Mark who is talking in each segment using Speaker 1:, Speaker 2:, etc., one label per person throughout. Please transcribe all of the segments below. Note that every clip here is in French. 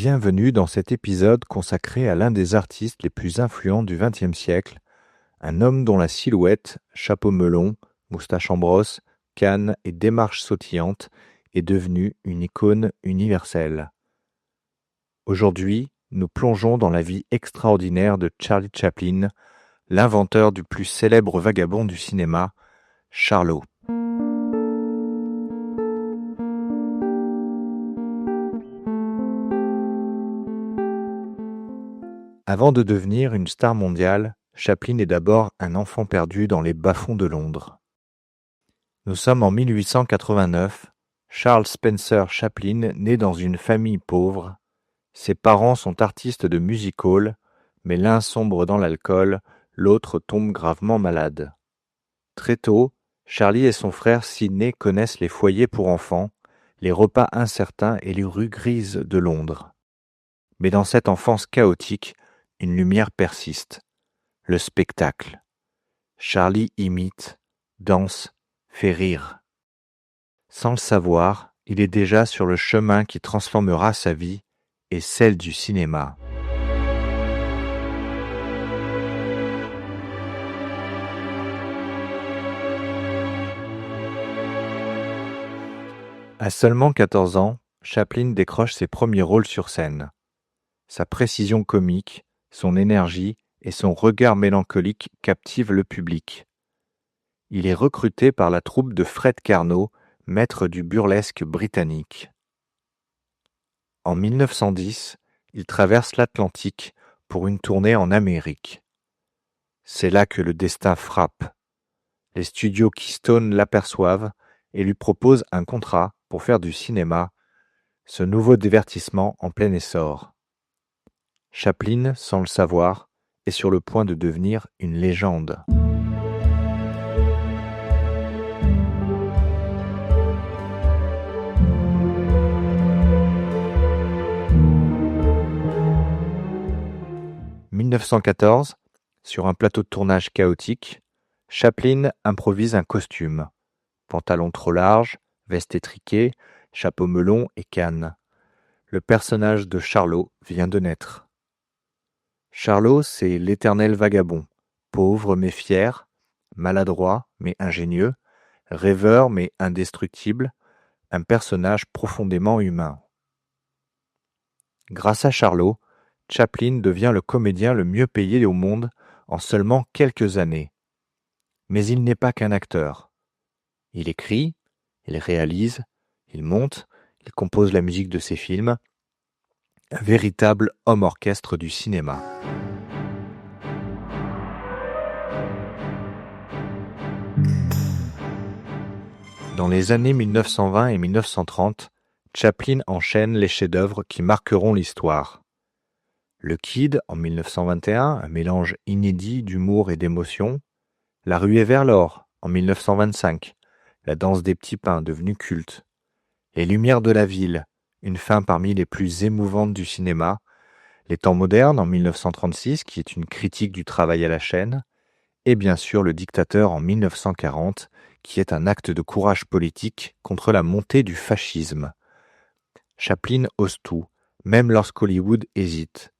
Speaker 1: Bienvenue dans cet épisode consacré à l'un des artistes les plus influents du XXe siècle, un homme dont la silhouette, chapeau melon, moustache en brosse, canne et démarche sautillante est devenue une icône universelle. Aujourd'hui, nous plongeons dans la vie extraordinaire de Charlie Chaplin, l'inventeur du plus célèbre vagabond du cinéma, Charlot. Avant de devenir une star mondiale, Chaplin est d'abord un enfant perdu dans les bas-fonds de Londres. Nous sommes en 1889. Charles Spencer Chaplin naît dans une famille pauvre. Ses parents sont artistes de music hall, mais l'un sombre dans l'alcool, l'autre tombe gravement malade. Très tôt, Charlie et son frère Sidney connaissent les foyers pour enfants, les repas incertains et les rues grises de Londres. Mais dans cette enfance chaotique, une lumière persiste, le spectacle. Charlie imite, danse, fait rire. Sans le savoir, il est déjà sur le chemin qui transformera sa vie et celle du cinéma. À seulement 14 ans, Chaplin décroche ses premiers rôles sur scène. Sa précision comique, son énergie et son regard mélancolique captivent le public. Il est recruté par la troupe de Fred Karno, maître du burlesque britannique. En 1910, il traverse l'Atlantique pour une tournée en Amérique. C'est là que le destin frappe. Les studios Keystone l'aperçoivent et lui proposent un contrat pour faire du cinéma, ce nouveau divertissement en plein essor. Chaplin, sans le savoir, est sur le point de devenir une légende. En 1914, sur un plateau de tournage chaotique, Chaplin improvise un costume. Pantalon trop large, veste étriquée, chapeau melon et canne. Le personnage de Charlot vient de naître. Charlot, c'est l'éternel vagabond, pauvre mais fier, maladroit mais ingénieux, rêveur mais indestructible, un personnage profondément humain. Grâce à Charlot, Chaplin devient le comédien le mieux payé au monde en seulement quelques années. Mais il n'est pas qu'un acteur. Il écrit, il réalise, il monte, il compose la musique de ses films, un véritable homme-orchestre du cinéma. Dans les années 1920 et 1930, Chaplin enchaîne les chefs-d'œuvre qui marqueront l'histoire. Le Kid, en 1921, un mélange inédit d'humour et d'émotion. La ruée vers l'or, en 1925, la danse des petits pains devenue culte. Les Lumières de la ville, une fin parmi les plus émouvantes du cinéma. Les temps modernes, en 1936, qui est une critique du travail à la chaîne. Et bien sûr Le Dictateur, en 1940, qui est un acte de courage politique contre la montée du fascisme. Chaplin ose tout, même lorsqu'Hollywood hésite.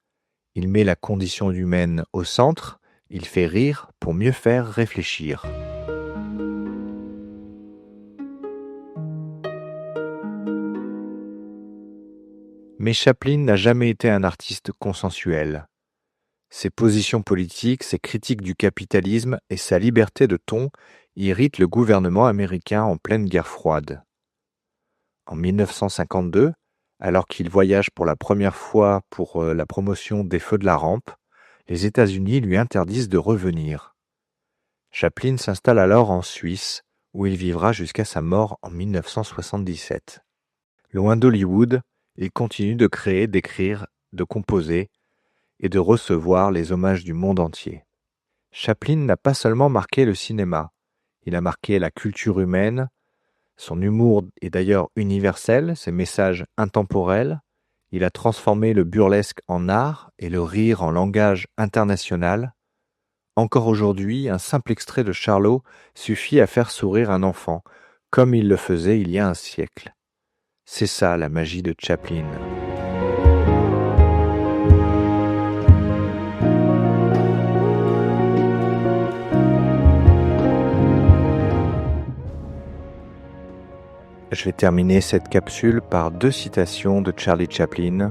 Speaker 1: Il met la condition humaine au centre, il fait rire pour mieux faire réfléchir. Mais Chaplin n'a jamais été un artiste consensuel. Ses positions politiques, ses critiques du capitalisme et sa liberté de ton irritent le gouvernement américain en pleine guerre froide. En 1952, alors qu'il voyage pour la première fois pour la promotion des Feux de la Rampe, les États-Unis lui interdisent de revenir. Chaplin s'installe alors en Suisse, où il vivra jusqu'à sa mort en 1977. Loin d'Hollywood, il continue de créer, d'écrire, de composer et de recevoir les hommages du monde entier. Chaplin n'a pas seulement marqué le cinéma, il a marqué la culture humaine. Son humour est d'ailleurs universel, ses messages intemporels. Il a transformé le burlesque en art et le rire en langage international. Encore aujourd'hui, un simple extrait de Charlot suffit à faire sourire un enfant, comme il le faisait il y a un siècle. C'est ça la magie de Chaplin. Je vais terminer cette capsule par 2 citations de Charlie Chaplin.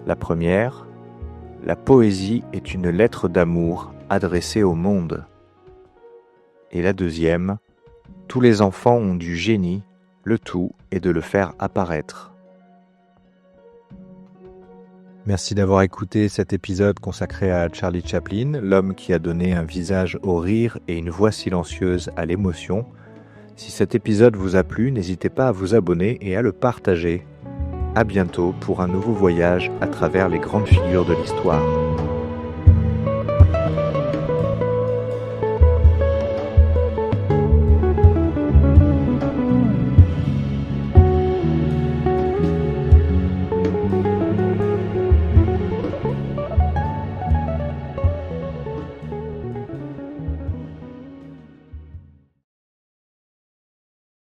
Speaker 1: La première, « La poésie est une lettre d'amour adressée au monde ». Et la deuxième, « Tous les enfants ont du génie, le tout est de le faire apparaître ». Merci d'avoir écouté cet épisode consacré à Charlie Chaplin, l'homme qui a donné un visage au rire et une voix silencieuse à l'émotion. Si cet épisode vous a plu, n'hésitez pas à vous abonner et à le partager. À bientôt pour un nouveau voyage à travers les grandes figures de l'histoire.